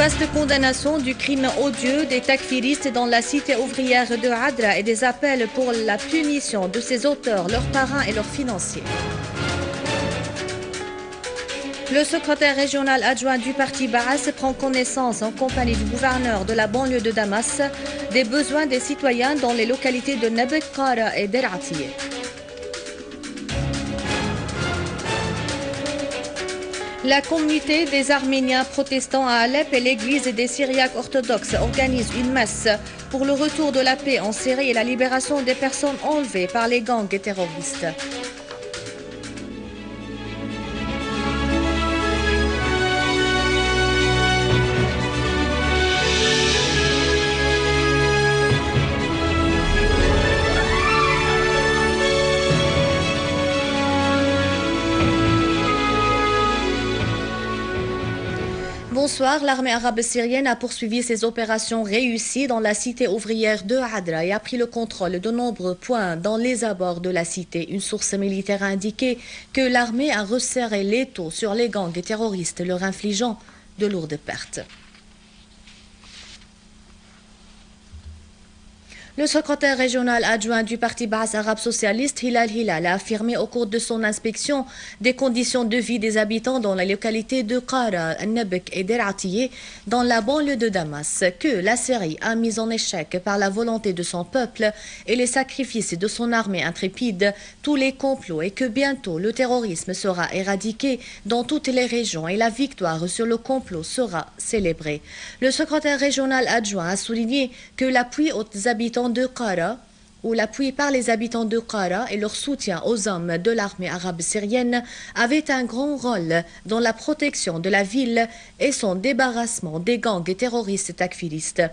vaste condamnation du crime odieux des takfiristes dans la cité ouvrière de Adra et des appels pour la punition de ses auteurs, leurs parrains et leurs financiers. Le secrétaire régional adjoint du parti Baas prend connaissance en compagnie du gouverneur de la banlieue de Damas des besoins des citoyens dans les localités de Nabek, Qara et Der Atiye. La communauté des Arméniens protestants à Alep et l'église des Syriaques orthodoxes organisent une messe pour le retour de la paix en Syrie et la libération des personnes enlevées par les gangs terroristes. Bonsoir, l'armée arabe syrienne a poursuivi ses opérations réussies dans la cité ouvrière de Adra et a pris le contrôle de nombreux points dans les abords de la cité. Une source militaire a indiqué que l'armée a resserré l'étau sur les gangs terroristes, leur infligeant de lourdes pertes. Le secrétaire régional adjoint du parti Baas arabe socialiste, Hilal Hilal, a affirmé au cours de son inspection des conditions de vie des habitants dans la localité de Qara, Nabek et Der Atiye, dans la banlieue de Damas, que la Syrie a mis en échec par la volonté de son peuple et les sacrifices de son armée intrépide, tous les complots et que bientôt le terrorisme sera éradiqué dans toutes les régions et la victoire sur le complot sera célébrée. Le secrétaire régional adjoint a souligné que l'appui aux habitants de Qara, ou l'appui par les habitants de Qara et leur soutien aux hommes de l'armée arabe syrienne avait un grand rôle dans la protection de la ville et son débarrassement des gangs terroristes takfiristes.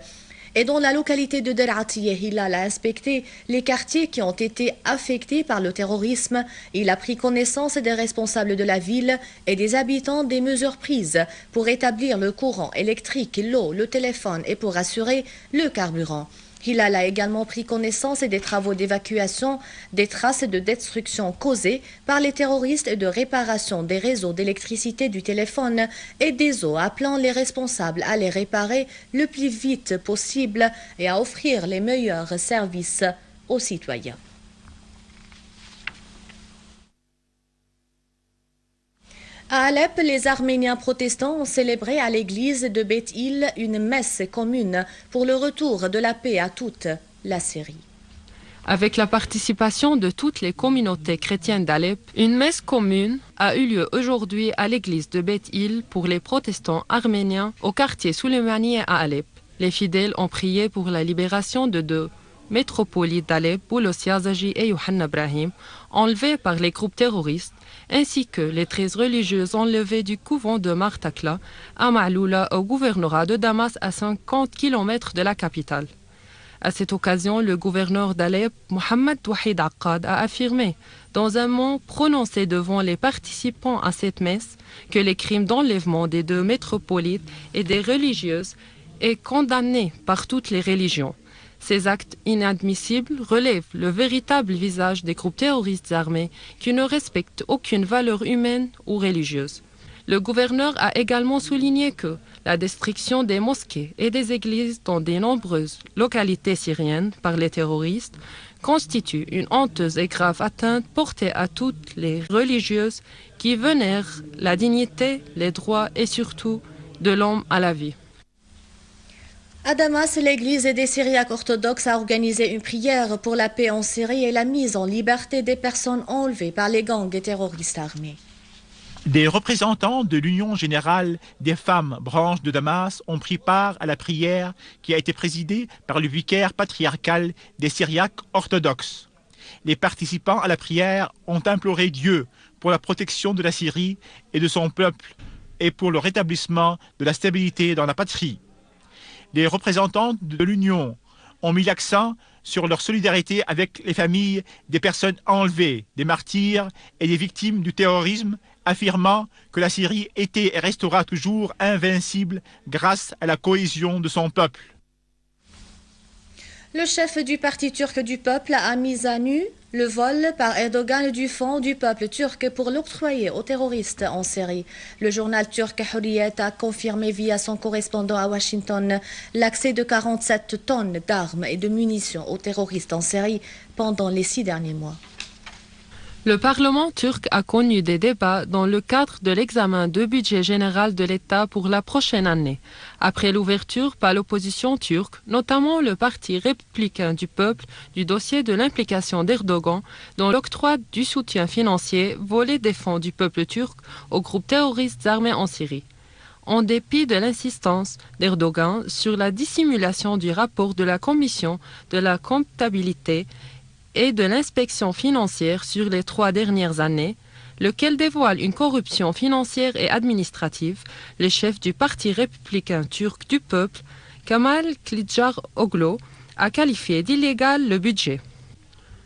Et dans la localité de Der Atiye, Hilal a inspecté les quartiers qui ont été affectés par le terrorisme. Il a pris connaissance des responsables de la ville et des habitants des mesures prises pour établir le courant électrique, l'eau, le téléphone et pour assurer le carburant. Hilal a également pris connaissance des travaux d'évacuation, des traces de destruction causées par les terroristes et de réparation des réseaux d'électricité, du téléphone et des eaux, appelant les responsables à les réparer le plus vite possible et à offrir les meilleurs services aux citoyens. À Alep, les Arméniens protestants ont célébré à l'église de Beth Il une messe commune pour le retour de la paix à toute la Syrie. Avec la participation de toutes les communautés chrétiennes d'Alep, une messe commune a eu lieu aujourd'hui à l'église de Beth Il pour les protestants arméniens au quartier Souleymaniye à Alep. Les fidèles ont prié pour la libération de deux métropolites d'Alep, Boulos Yazaji et Yohanna Brahim, enlevés par les groupes terroristes, ainsi que les 13 religieuses enlevées du couvent de Martakla à Ma'loula au gouvernorat de Damas à 50 km de la capitale. À cette occasion, le gouverneur d'Alep, Mohamed Wahid Akkad, a affirmé, dans un mot prononcé devant les participants à cette messe, que les crimes d'enlèvement des deux métropolites et des religieuses est condamné par toutes les religions. Ces actes inadmissibles relèvent le véritable visage des groupes terroristes armés qui ne respectent aucune valeur humaine ou religieuse. Le gouverneur a également souligné que la destruction des mosquées et des églises dans de nombreuses localités syriennes par les terroristes constitue une honteuse et grave atteinte portée à toutes les religieuses qui vénèrent la dignité, les droits et surtout de l'homme à la vie. À Damas, l'église des Syriaques orthodoxes a organisé une prière pour la paix en Syrie et la mise en liberté des personnes enlevées par les gangs terroristes armés. Des représentants de l'Union générale des femmes branche de Damas ont pris part à la prière qui a été présidée par le vicaire patriarcal des Syriaques orthodoxes. Les participants à la prière ont imploré Dieu pour la protection de la Syrie et de son peuple et pour le rétablissement de la stabilité dans la patrie. Les représentants de l'Union ont mis l'accent sur leur solidarité avec les familles des personnes enlevées, des martyrs et des victimes du terrorisme, affirmant que la Syrie était et restera toujours invincible grâce à la cohésion de son peuple. Le chef du parti turc du peuple a mis à nu le vol par Erdogan du fonds du peuple turc pour l'octroyer aux terroristes en série. Le journal turc Hurriyet a confirmé via son correspondant à Washington l'accès de 47 tonnes d'armes et de munitions aux terroristes en série pendant les 6 derniers mois. Le Parlement turc a connu des débats dans le cadre de l'examen du budget général de l'État pour la prochaine année, après l'ouverture par l'opposition turque, notamment le Parti républicain du peuple, du dossier de l'implication d'Erdogan dans l'octroi du soutien financier volé des fonds du peuple turc aux groupes terroristes armés en Syrie. En dépit de l'insistance d'Erdogan sur la dissimulation du rapport de la Commission de la comptabilité et de l'inspection financière sur les 3 dernières années, lequel dévoile une corruption financière et administrative, le chef du Parti républicain turc du peuple, Kemal Kılıçdaroğlu, a qualifié d'illégal le budget.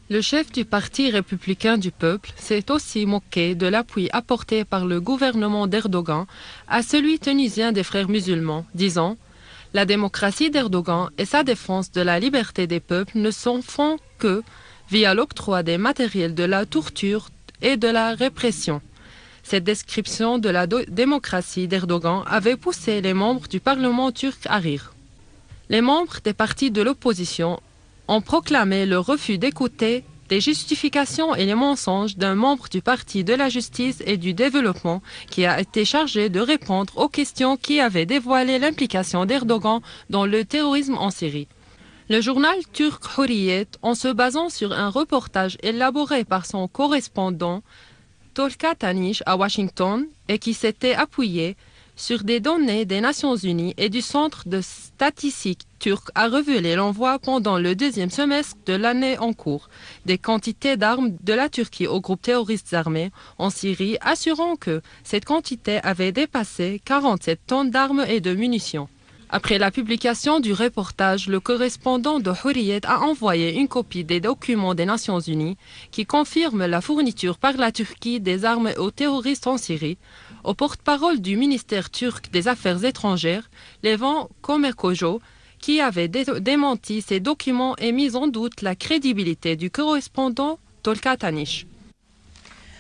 Le chef du Parti républicain du peuple s'est aussi moqué de l'appui apporté par le gouvernement d'Erdogan à celui tunisien des frères musulmans, disant « La démocratie d'Erdogan et sa défense de la liberté des peuples ne s'en font que via l'octroi des matériels de la torture et de la répression. » Cette description de la démocratie d'Erdogan avait poussé les membres du Parlement turc à rire. Les membres des partis de l'opposition ont proclamé le refus d'écouter des justifications et les mensonges d'un membre du Parti de la justice et du développement qui a été chargé de répondre aux questions qui avaient dévoilé l'implication d'Erdogan dans le terrorisme en Syrie. Le journal turc Hurriyet, en se basant sur un reportage élaboré par son correspondant Tolga Tanish à Washington et qui s'était appuyé sur des données des Nations Unies et du Centre de statistique turc, a révélé l'envoi pendant le 2e semestre de l'année en cours des quantités d'armes de la Turquie aux groupes terroristes armés en Syrie, assurant que cette quantité avait dépassé 47 tonnes d'armes et de munitions. Après la publication du reportage, le correspondant de Hurriyet a envoyé une copie des documents des Nations Unies qui confirment la fourniture par la Turquie des armes aux terroristes en Syrie, au porte-parole du ministère turc des Affaires étrangères, Levent Komerkojo, qui avait démenti ces documents et mis en doute la crédibilité du correspondant Tolga Tanish.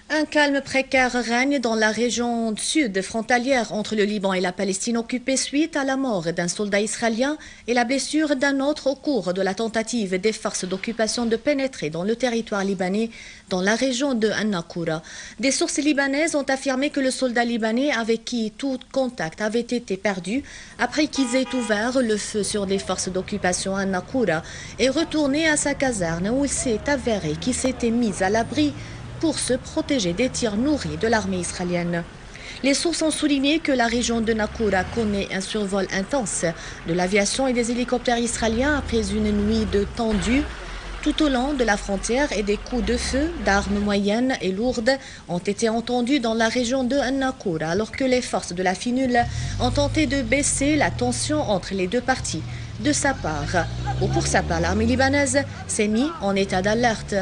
Un calme précaire règne dans la région sud frontalière entre le Liban et la Palestine occupée suite à la mort d'un soldat israélien et la blessure d'un autre au cours de la tentative des forces d'occupation de pénétrer dans le territoire libanais dans la région de An-Naqoura. Des sources libanaises ont affirmé que le soldat libanais avec qui tout contact avait été perdu après qu'ils aient ouvert le feu sur des forces d'occupation à An-Naqoura est retourné à sa caserne où il s'est avéré qu'il s'était mis à l'abri pour se protéger des tirs nourris de l'armée israélienne. Les sources ont souligné que la région de Naqoura connaît un survol intense de l'aviation et des hélicoptères israéliens après une nuit de tendue tout au long de la frontière et des coups de feu d'armes moyennes et lourdes ont été entendus dans la région de Naqoura alors que les forces de la FINUL ont tenté de baisser la tension entre les deux parties. De sa part, ou pour sa part, l'armée libanaise s'est mise en état d'alerte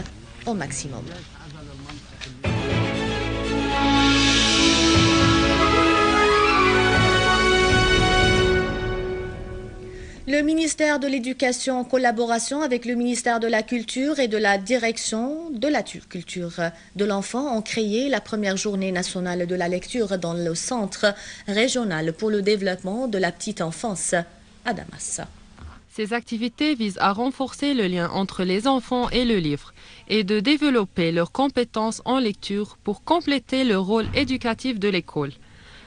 au maximum. Le ministère de l'Éducation, en collaboration avec le ministère de la Culture et de la Direction de la culture de l'enfant, ont créé la première journée nationale de la lecture dans le Centre régional pour le développement de la petite enfance à Damas. Ces activités visent à renforcer le lien entre les enfants et le livre et de développer leurs compétences en lecture pour compléter le rôle éducatif de l'école.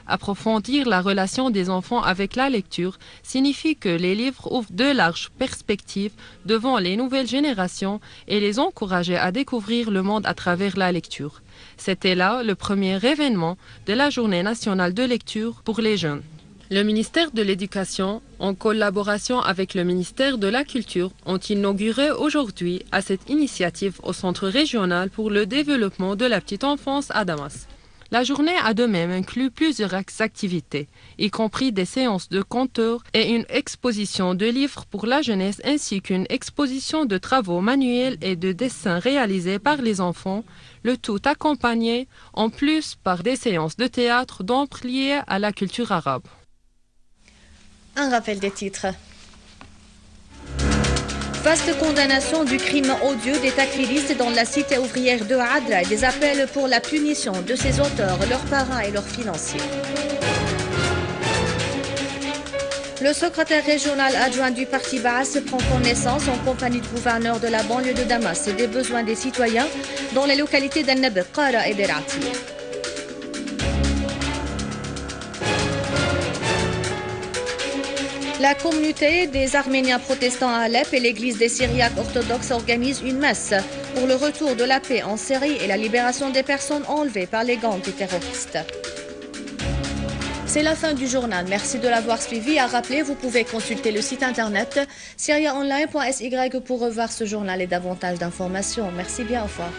Approfondir la relation des enfants avec la lecture signifie que les livres ouvrent de larges perspectives devant les nouvelles générations et les encourager à découvrir le monde à travers la lecture. C'était là le premier événement de la Journée nationale de lecture pour les jeunes. Le ministère de l'Éducation, en collaboration avec le ministère de la Culture, ont inauguré aujourd'hui à cette initiative au Centre régional pour le développement de la petite enfance à Damas. La journée a de même inclus plusieurs activités, y compris des séances de conteurs et une exposition de livres pour la jeunesse ainsi qu'une exposition de travaux manuels et de dessins réalisés par les enfants, le tout accompagné en plus par des séances de théâtre d'ombre liées à la culture arabe. Un rappel des titres. Vaste condamnation du crime odieux des takfiristes dans la cité ouvrière de Adra et des appels pour la punition de ses auteurs, leurs parents et leurs financiers. Le secrétaire régional adjoint du parti Baas prend connaissance en compagnie du gouverneur de la banlieue de Damas des besoins des citoyens dans les localités d'Al-Nabq, Qara et Derati. La communauté des Arméniens protestants à Alep et l'église des Syriaques orthodoxes organisent une messe pour le retour de la paix en Syrie et la libération des personnes enlevées par les gangs terroristes. C'est la fin du journal. Merci de l'avoir suivi. À rappeler, vous pouvez consulter le site internet syriaonline.sy pour revoir ce journal et davantage d'informations. Merci bien, au revoir.